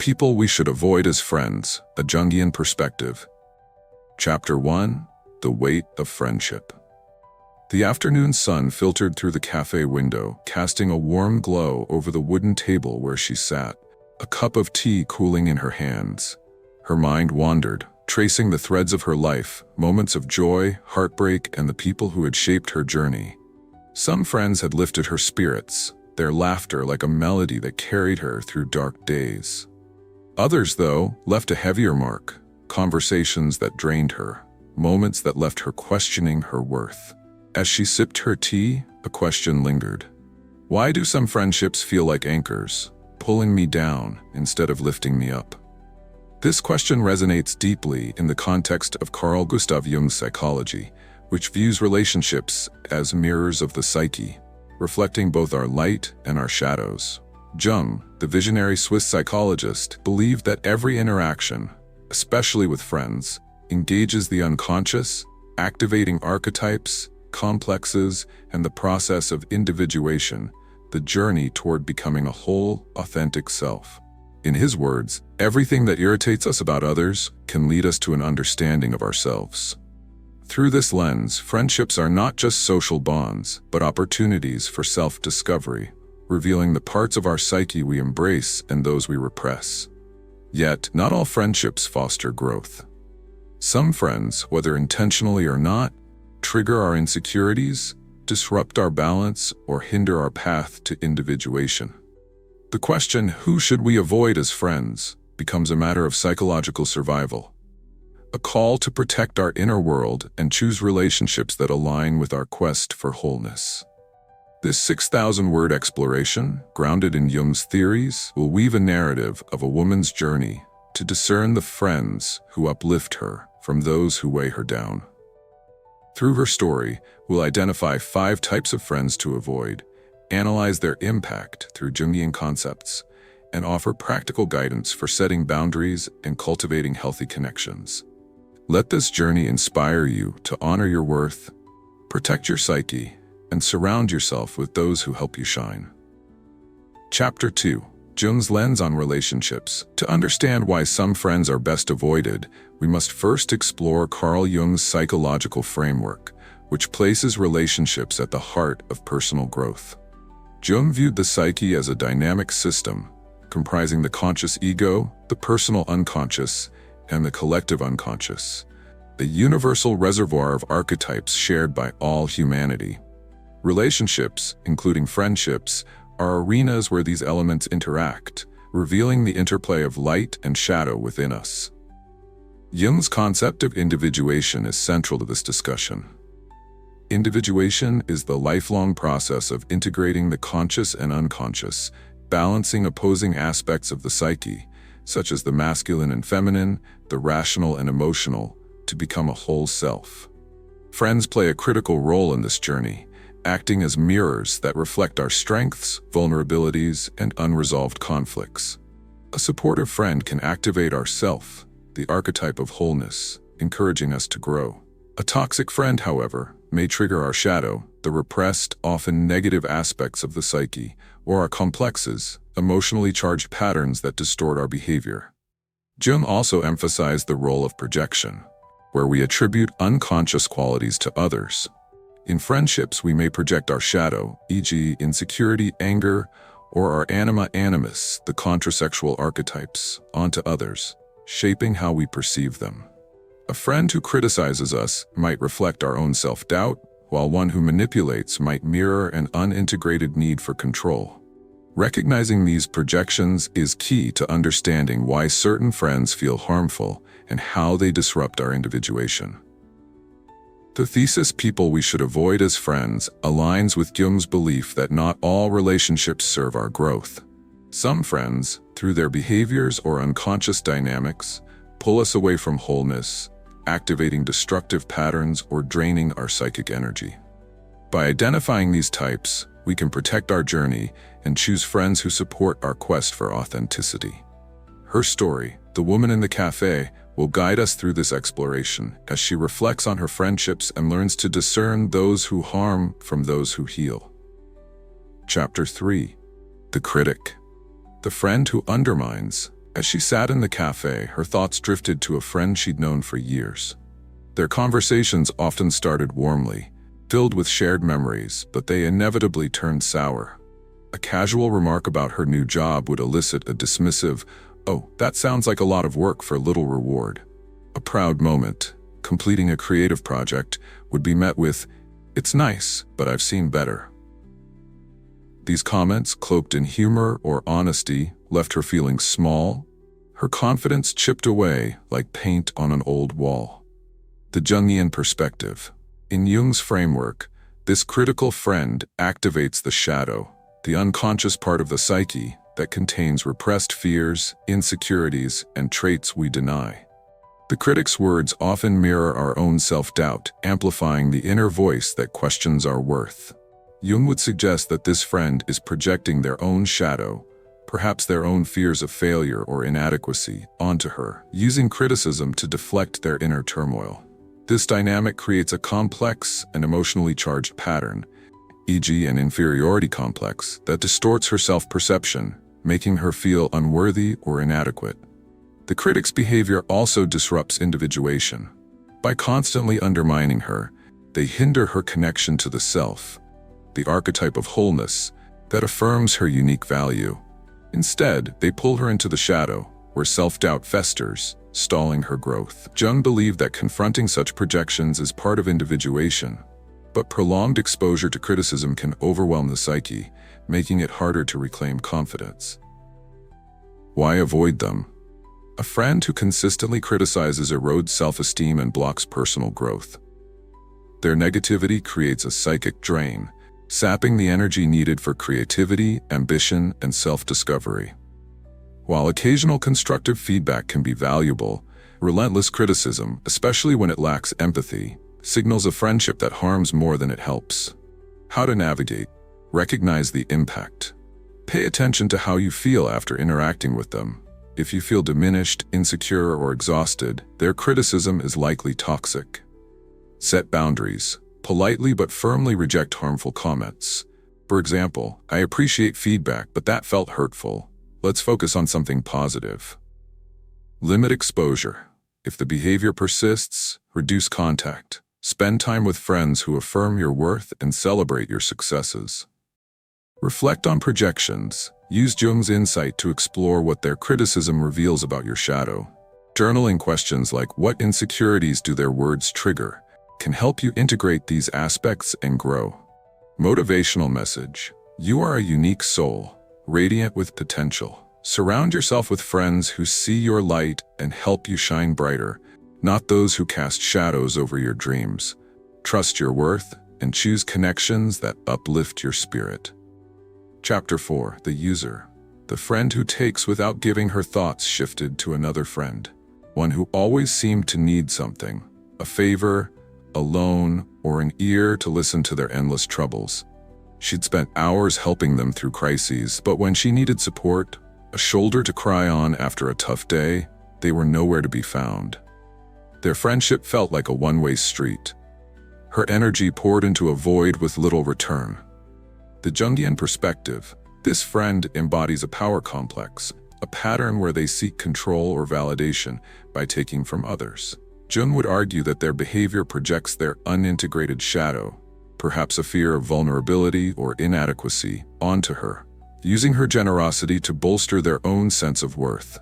People we should avoid as friends, a Jungian perspective. Chapter 1. The Weight of Friendship. The afternoon sun filtered through the cafe window, casting a warm glow over the wooden table where she sat, a cup of tea cooling in her hands. Her mind wandered, tracing the threads of her life, moments of joy, heartbreak, and the people who had shaped her journey. Some friends had lifted her spirits, their laughter like a melody that carried her through dark days. Others, though, left a heavier mark, conversations that drained her, moments that left her questioning her worth. As she sipped her tea, a question lingered. Why do some friendships feel like anchors, pulling me down instead of lifting me up? This question resonates deeply in the context of Carl Jung's psychology, which views relationships as mirrors of the psyche, reflecting both our light and our shadows. Jung, the visionary Swiss psychologist, believed that every interaction, especially with friends, engages the unconscious, activating archetypes, complexes, and the process of individuation, the journey toward becoming a whole, authentic self. In his words, everything that irritates us about others can lead us to an understanding of ourselves. Through this lens, friendships are not just social bonds, but opportunities for self-discovery, revealing the parts of our psyche we embrace and those we repress. Yet, not all friendships foster growth. Some friends, whether intentionally or not, trigger our insecurities, disrupt our balance, or hinder our path to individuation. The question, who should we avoid as friends, becomes a matter of psychological survival. A call to protect our inner world and choose relationships that align with our quest for wholeness. This 6,000-word exploration, grounded in Jung's theories, will weave a narrative of a woman's journey to discern the friends who uplift her from those who weigh her down. Through her story, we'll identify 5 types of friends to avoid, analyze their impact through Jungian concepts, and offer practical guidance for setting boundaries and cultivating healthy connections. Let this journey inspire you to honor your worth, protect your psyche, and surround yourself with those who help you shine. Chapter 2. Jung's lens on relationships. To understand why some friends are best avoided, we must first explore Carl Jung's psychological framework, which places relationships at the heart of personal growth. Jung viewed the psyche as a dynamic system, comprising the conscious ego, the personal unconscious, and the collective unconscious, a universal reservoir of archetypes shared by all humanity. Relationships, including friendships, are arenas where these elements interact, revealing the interplay of light and shadow within us. Jung's concept of individuation is central to this discussion. Individuation is the lifelong process of integrating the conscious and unconscious, balancing opposing aspects of the psyche, such as the masculine and feminine, the rational and emotional, to become a whole self. Friends play a critical role in this journey, acting as mirrors that reflect our strengths, vulnerabilities, and unresolved conflicts. A supportive friend can activate our self, the archetype of wholeness, encouraging us to grow. A toxic friend, however, may trigger our shadow, the repressed, often negative aspects of the psyche, or our complexes, emotionally charged patterns that distort our behavior. Jung also emphasized the role of projection, where we attribute unconscious qualities to others. In friendships, we may project our shadow, e.g., insecurity, anger, or our animus, the contrasexual archetypes, onto others, shaping how we perceive them. A friend who criticizes us might reflect our own self-doubt, while one who manipulates might mirror an unintegrated need for control. Recognizing these projections is key to understanding why certain friends feel harmful and how they disrupt our individuation. The thesis, people we should avoid as friends, aligns with Jung's belief that not all relationships serve our growth. Some friends, through their behaviors or unconscious dynamics, pull us away from wholeness, activating destructive patterns or draining our psychic energy. By identifying these types, we can protect our journey and choose friends who support our quest for authenticity. Her story, The Woman in the Café, will guide us through this exploration as she reflects on her friendships and learns to discern those who harm from those who heal. Chapter 3. The Critic. The friend who undermines. As she sat in the cafe, her thoughts drifted to a friend she'd known for years. Their conversations often started warmly, filled with shared memories, but they inevitably turned sour. A casual remark about her new job would elicit a dismissive, "Oh, that sounds like a lot of work for little reward." A proud moment, completing a creative project, would be met with, "It's nice, but I've seen better." These comments, cloaked in humor or honesty, left her feeling small, her confidence chipped away like paint on an old wall. The Jungian perspective. In Jung's framework, this critical friend activates the shadow, the unconscious part of the psyche that contains repressed fears, insecurities, and traits we deny. The critic's words often mirror our own self-doubt, amplifying the inner voice that questions our worth. Jung would suggest that this friend is projecting their own shadow, perhaps their own fears of failure or inadequacy, onto her, using criticism to deflect their inner turmoil. This dynamic creates a complex and emotionally charged pattern, e.g. an inferiority complex, that distorts her self-perception, making her feel unworthy or inadequate. The critic's behavior also disrupts individuation. By constantly undermining her, they hinder her connection to the self, the archetype of wholeness that affirms her unique value. Instead, they pull her into the shadow, where self-doubt festers, stalling her growth. Jung believed that confronting such projections is part of individuation, but prolonged exposure to criticism can overwhelm the psyche, making it harder to reclaim confidence. Why avoid them? A friend who consistently criticizes erodes self-esteem and blocks personal growth. Their negativity creates a psychic drain, sapping the energy needed for creativity, ambition, and self-discovery. While occasional constructive feedback can be valuable, relentless criticism, especially when it lacks empathy, signals a friendship that harms more than it helps. How to navigate? Recognize the impact. Pay attention to how you feel after interacting with them. If you feel diminished, insecure, or exhausted, their criticism is likely toxic. Set boundaries. Politely but firmly reject harmful comments. For example, "I appreciate feedback, but that felt hurtful. Let's focus on something positive." Limit exposure. If the behavior persists, reduce contact. Spend time with friends who affirm your worth and celebrate your successes. Reflect on projections. Use Jung's insight to explore what their criticism reveals about your shadow. Journaling questions like, "What insecurities do their words trigger?" can help you integrate these aspects and grow. Motivational message. You are a unique soul, radiant with potential. Surround yourself with friends who see your light and help you shine brighter, not those who cast shadows over your dreams. Trust your worth and choose connections that uplift your spirit. Chapter 4. The user. The friend who takes without giving her thoughts shifted to another friend. One who always seemed to need something, a favor, a loan, or an ear to listen to their endless troubles. She'd spent hours helping them through crises, but when she needed support, a shoulder to cry on after a tough day, they were nowhere to be found. Their friendship felt like a one-way street. Her energy poured into a void with little return. The Jungian perspective. This friend embodies a power complex, a pattern where they seek control or validation by taking from others. Jung would argue that their behavior projects their unintegrated shadow, perhaps a fear of vulnerability or inadequacy, onto her, using her generosity to bolster their own sense of worth.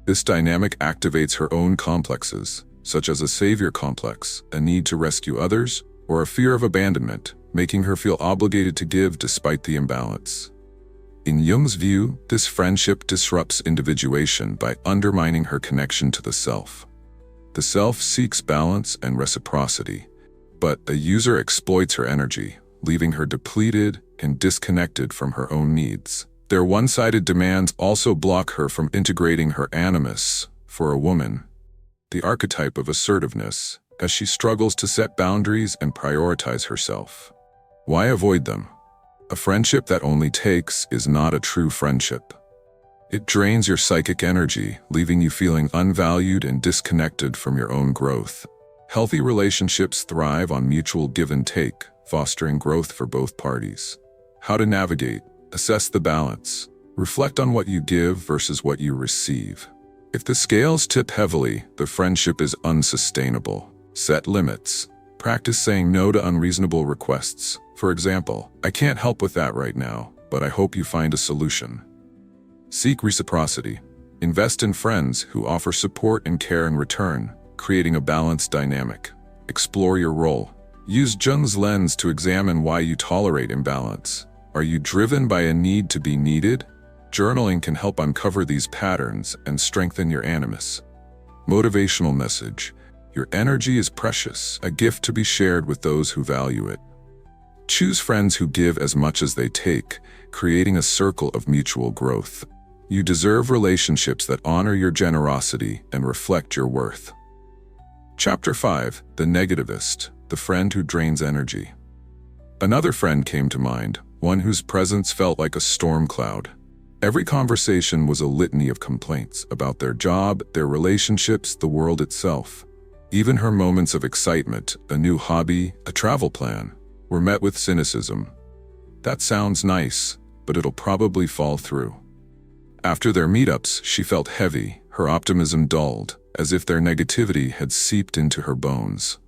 This dynamic activates her own complexes, such as a savior complex, a need to rescue others, or a fear of abandonment, making her feel obligated to give despite the imbalance. In Jung's view, this friendship disrupts individuation by undermining her connection to the self. The self seeks balance and reciprocity, but a user exploits her energy, leaving her depleted and disconnected from her own needs. Their one-sided demands also block her from integrating her animus, for a woman, the archetype of assertiveness, as she struggles to set boundaries and prioritize herself. Why avoid them? A friendship that only takes is not a true friendship. It drains your psychic energy, leaving you feeling unvalued and disconnected from your own growth. Healthy relationships thrive on mutual give and take, fostering growth for both parties. How to navigate? Assess the balance. Reflect on what you give versus what you receive. If the scales tip heavily, the friendship is unsustainable. Set limits. Practice saying no to unreasonable requests. For example, I can't help with that right now, but I hope you find a solution. Seek reciprocity. Invest in friends who offer support and care in return, creating a balanced dynamic. Explore your role. Use Jung's lens to examine why you tolerate imbalance. Are you driven by a need to be needed? Journaling can help uncover these patterns and strengthen your animus. Motivational message. Your energy is precious, a gift to be shared with those who value it. Choose friends who give as much as they take, creating a circle of mutual growth. You deserve relationships that honor your generosity and reflect your worth. Chapter 5. The Negativist, the friend who drains energy. Another friend came to mind, one whose presence felt like a storm cloud. Every conversation was a litany of complaints about their job, their relationships, the world itself. Even her moments of excitement, a new hobby, a travel plan, were met with cynicism. That sounds nice, but it'll probably fall through. After their meetups, she felt heavy, her optimism dulled, as if their negativity had seeped into her bones.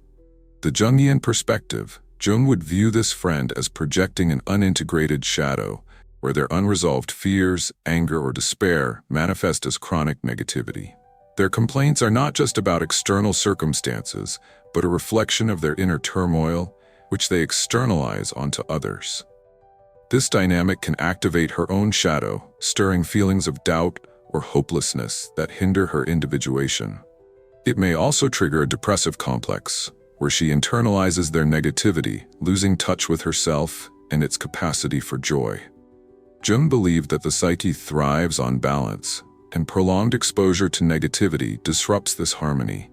The Jungian perspective, Jung would view this friend as projecting an unintegrated shadow, where their unresolved fears, anger, or despair manifest as chronic negativity. Their complaints are not just about external circumstances, but a reflection of their inner turmoil, which they externalize onto others. This dynamic can activate her own shadow, stirring feelings of doubt or hopelessness that hinder her individuation. It may also trigger a depressive complex, where she internalizes their negativity, losing touch with herself and its capacity for joy. Jung believed that the psyche thrives on balance, and prolonged exposure to negativity disrupts this harmony.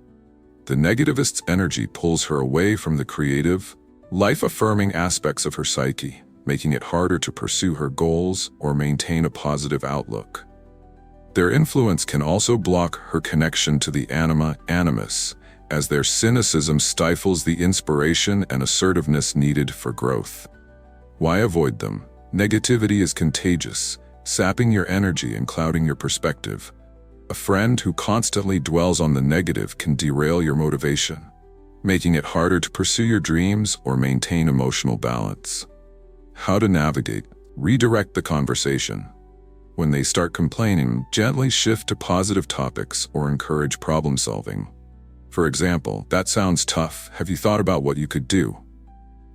The negativist's energy pulls her away from the creative, life-affirming aspects of her psyche, making it harder to pursue her goals or maintain a positive outlook. Their influence can also block her connection to the Animus, as their cynicism stifles the inspiration and assertiveness needed for growth. Why avoid them? Negativity is contagious, sapping your energy and clouding your perspective. A friend who constantly dwells on the negative can derail your motivation, making it harder to pursue your dreams or maintain emotional balance. How to navigate? Redirect the conversation. When they start complaining, gently shift to positive topics or encourage problem solving. For example, "That sounds tough. Have you thought about what you could do?"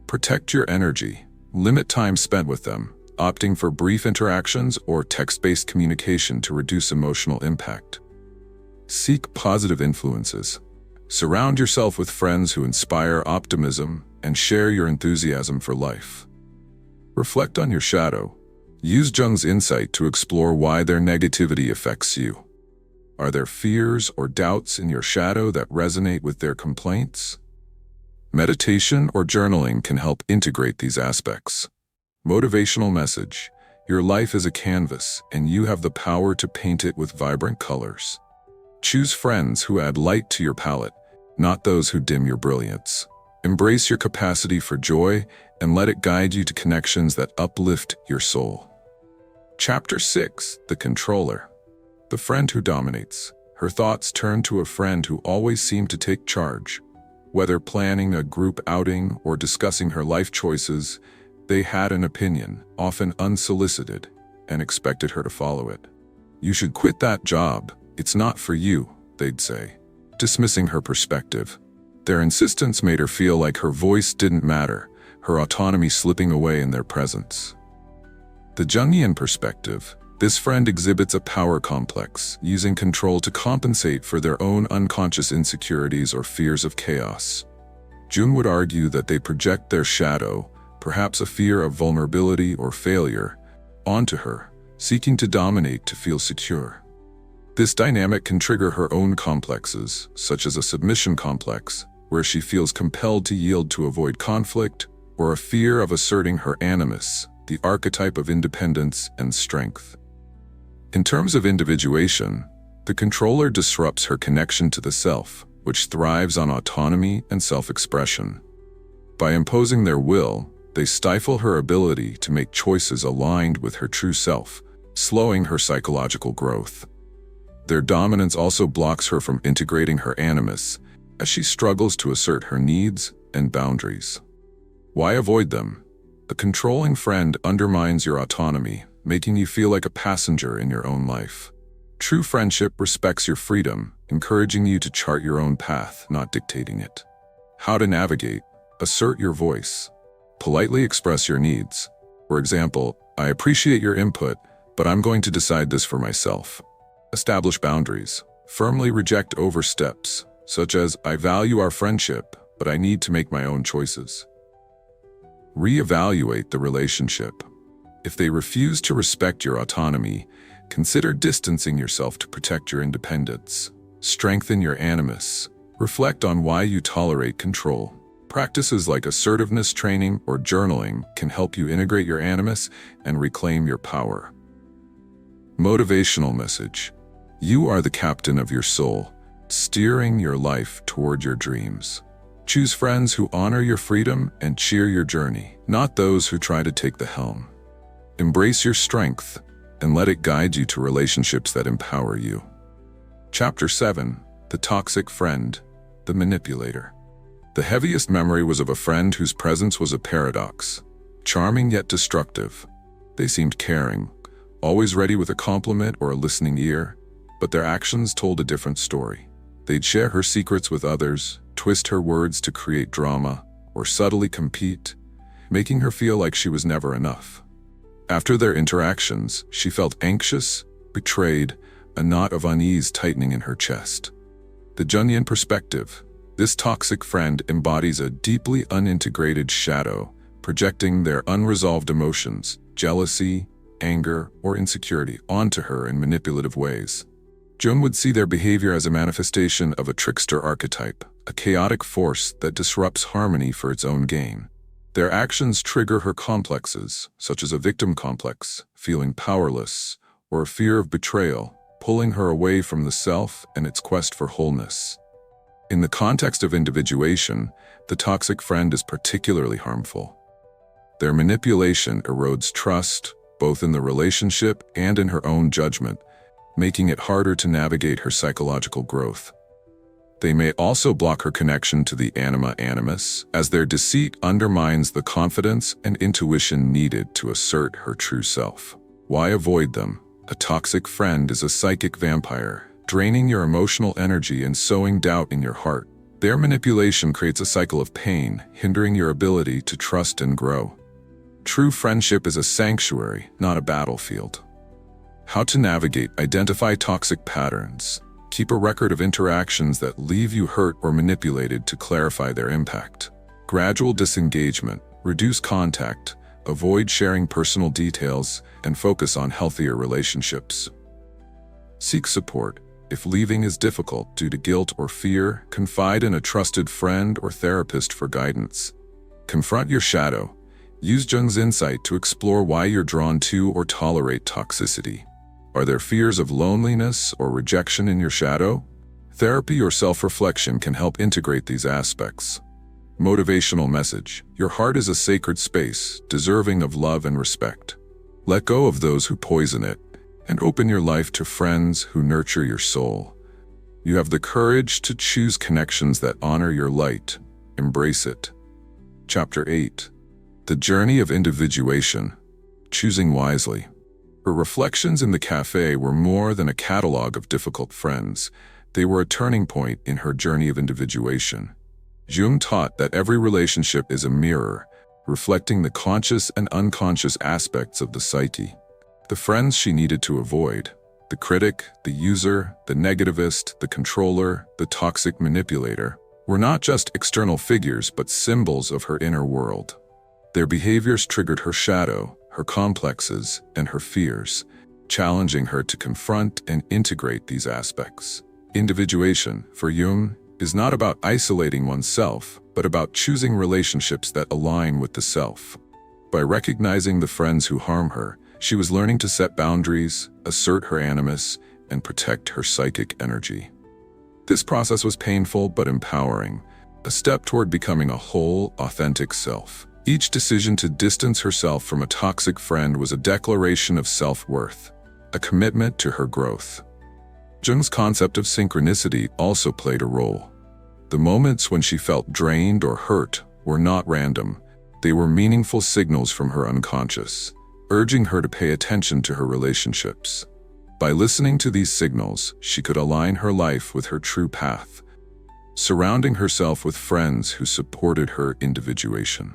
Protect your energy. Limit time spent with them, opting for brief interactions or text-based communication to reduce emotional impact. Seek positive influences. Surround yourself with friends who inspire optimism and share your enthusiasm for life. Reflect on your shadow. Use Jung's insight to explore why their negativity affects you. Are there fears or doubts in your shadow that resonate with their complaints? Meditation or journaling can help integrate these aspects. Motivational message. Your life is a canvas, and you have the power to paint it with vibrant colors. Choose friends who add light to your palette, not those who dim your brilliance. Embrace your capacity for joy and let it guide you to connections that uplift your soul. Chapter 6. The Controller. The friend who dominates. Her thoughts turn to a friend who always seemed to take charge. Whether planning a group outing or discussing her life choices, they had an opinion, often unsolicited, and expected her to follow it. "You should quit that job. It's not for you," they'd say, dismissing her perspective. Their insistence made her feel like her voice didn't matter, her autonomy slipping away in their presence. The Jungian perspective. This friend exhibits a power complex, using control to compensate for their own unconscious insecurities or fears of chaos. Jung would argue that they project their shadow, perhaps a fear of vulnerability or failure, onto her, seeking to dominate to feel secure. This dynamic can trigger her own complexes, such as a submission complex, where she feels compelled to yield to avoid conflict, or a fear of asserting her animus, the archetype of independence and strength. In terms of individuation, the controller disrupts her connection to the self, which thrives on autonomy and self-expression. By imposing their will, they stifle her ability to make choices aligned with her true self, slowing her psychological growth. Their dominance also blocks her from integrating her animus, as she struggles to assert her needs and boundaries. Why avoid them? A controlling friend undermines your autonomy, making you feel like a passenger in your own life. True friendship respects your freedom, encouraging you to chart your own path, not dictating it. How to navigate? Assert your voice. Politely express your needs. For example, I appreciate your input, but I'm going to decide this for myself. Establish boundaries. Firmly reject oversteps, such as, I value our friendship, but I need to make my own choices. Reevaluate the relationship. If they refuse to respect your autonomy, consider distancing yourself to protect your independence. Strengthen your animus. Reflect on why you tolerate control. Practices like assertiveness training or journaling can help you integrate your animus and reclaim your power. Motivational message. You are the captain of your soul, steering your life toward your dreams. Choose friends who honor your freedom and cheer your journey, not those who try to take the helm. Embrace your strength and let it guide you to relationships that empower you. Chapter 7. The Toxic Friend, the Manipulator. The heaviest memory was of a friend whose presence was a paradox, charming yet destructive. They seemed caring, always ready with a compliment or a listening ear, but their actions told a different story. They'd share her secrets with others, twist her words to create drama, or subtly compete, making her feel like she was never enough. After their interactions, she felt anxious, betrayed, a knot of unease tightening in her chest. The Jungian perspective. This toxic friend embodies a deeply unintegrated shadow, projecting their unresolved emotions, jealousy, anger, or insecurity onto her in manipulative ways. Jung would see their behavior as a manifestation of a trickster archetype, a chaotic force that disrupts harmony for its own gain. Their actions trigger her complexes, such as a victim complex, feeling powerless, or a fear of betrayal, pulling her away from the self and its quest for wholeness. In the context of individuation, the toxic friend is particularly harmful. Their manipulation erodes trust, both in the relationship and in her own judgment, making it harder to navigate her psychological growth. They may also block her connection to the animus, as their deceit undermines the confidence and intuition needed to assert her true self. Why avoid them? A toxic friend is a psychic vampire, draining your emotional energy and sowing doubt in your heart. Their manipulation creates a cycle of pain, hindering your ability to trust and grow. True friendship is a sanctuary, not a battlefield. How to navigate, identify toxic patterns. Keep a record of interactions that leave you hurt or manipulated to clarify their impact. Gradual disengagement, reduce contact, avoid sharing personal details, and focus on healthier relationships. Seek support. If leaving is difficult due to guilt or fear, confide in a trusted friend or therapist for guidance. Confront your shadow. Use Jung's insight to explore why you're drawn to or tolerate toxicity. Are there fears of loneliness or rejection in your shadow? Therapy or self-reflection can help integrate these aspects. Motivational message. Your heart is a sacred space, deserving of love and respect. Let go of those who poison it, and open your life to friends who nurture your soul. You have the courage to choose connections that honor your light. Embrace it. Chapter 8. The Journey of Individuation. Choosing wisely. Her reflections in the café were more than a catalog of difficult friends. They were a turning point in her journey of individuation. Jung taught that every relationship is a mirror, reflecting the conscious and unconscious aspects of the psyche. The friends she needed to avoid, the critic, the user, the negativist, the controller, the toxic manipulator, were not just external figures but symbols of her inner world. Their behaviors triggered her shadow, her complexes, and her fears, challenging her to confront and integrate these aspects. Individuation, for Jung, is not about isolating oneself, but about choosing relationships that align with the self. By recognizing the friends who harm her, she was learning to set boundaries, assert her animus, and protect her psychic energy. This process was painful but empowering, a step toward becoming a whole, authentic self. Each decision to distance herself from a toxic friend was a declaration of self-worth, a commitment to her growth. Jung's concept of synchronicity also played a role. The moments when she felt drained or hurt were not random. They were meaningful signals from her unconscious, urging her to pay attention to her relationships. By listening to these signals, she could align her life with her true path, surrounding herself with friends who supported her individuation.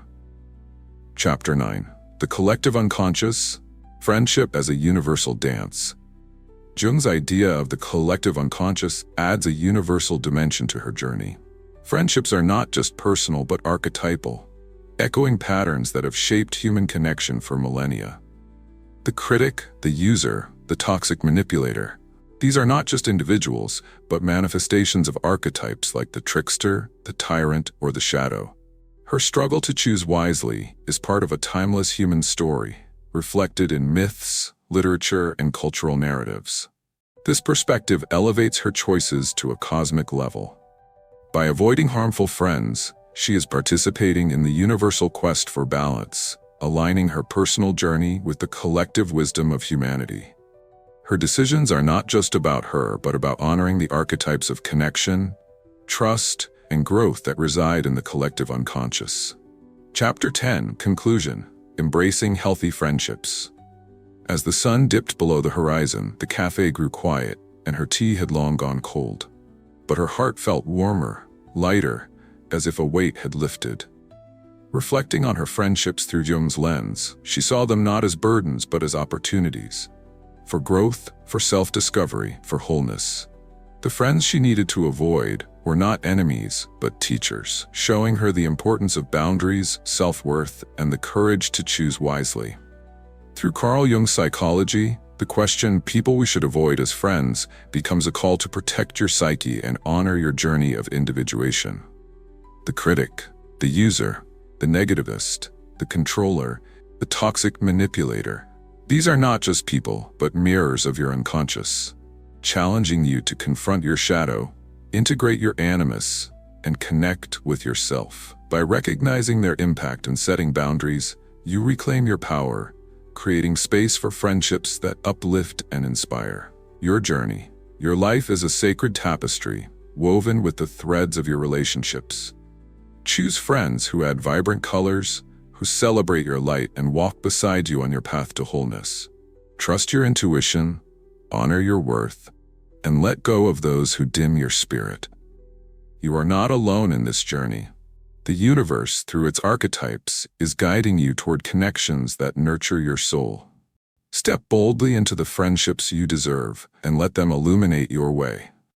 Chapter 9. The Collective Unconscious, Friendship as a Universal Dance. Jung's idea of the collective unconscious adds a universal dimension to her journey. Friendships are not just personal but archetypal, echoing patterns that have shaped human connection for millennia. The critic, the user, the toxic manipulator. These are not just individuals, but manifestations of archetypes like the trickster, the tyrant, or the shadow. Her struggle to choose wisely is part of a timeless human story, reflected in myths, literature, and cultural narratives. This perspective elevates her choices to a cosmic level. By avoiding harmful friends, she is participating in the universal quest for balance, aligning her personal journey with the collective wisdom of humanity. Her decisions are not just about her, but about honoring the archetypes of connection, trust, and growth that reside in the collective unconscious. Chapter 10. Conclusion. Embracing healthy friendships. As the sun dipped below the horizon, the café grew quiet, and her tea had long gone cold. But her heart felt warmer, lighter, as if a weight had lifted. Reflecting on her friendships through Jung's lens, she saw them not as burdens but as opportunities. For growth, for self-discovery, for wholeness. The friends she needed to avoid were not enemies, but teachers, showing her the importance of boundaries, self-worth, and the courage to choose wisely. Through Carl Jung's psychology, the question "people we should avoid as friends" becomes a call to protect your psyche and honor your journey of individuation. The critic, the user, the negativist, the controller, the toxic manipulator. These are not just people, but mirrors of your unconscious, challenging you to confront your shadow, integrate your animus, and connect with yourself. By recognizing their impact and setting boundaries, you reclaim your power, creating space for friendships that uplift and inspire. Your journey, your life is a sacred tapestry, woven with the threads of your relationships. Choose friends who add vibrant colors, who celebrate your light and walk beside you on your path to wholeness. Trust your intuition, honor your worth, and let go of those who dim your spirit. You are not alone in this journey. The universe, through its archetypes, is guiding you toward connections that nurture your soul. Step boldly into the friendships you deserve and let them illuminate your way.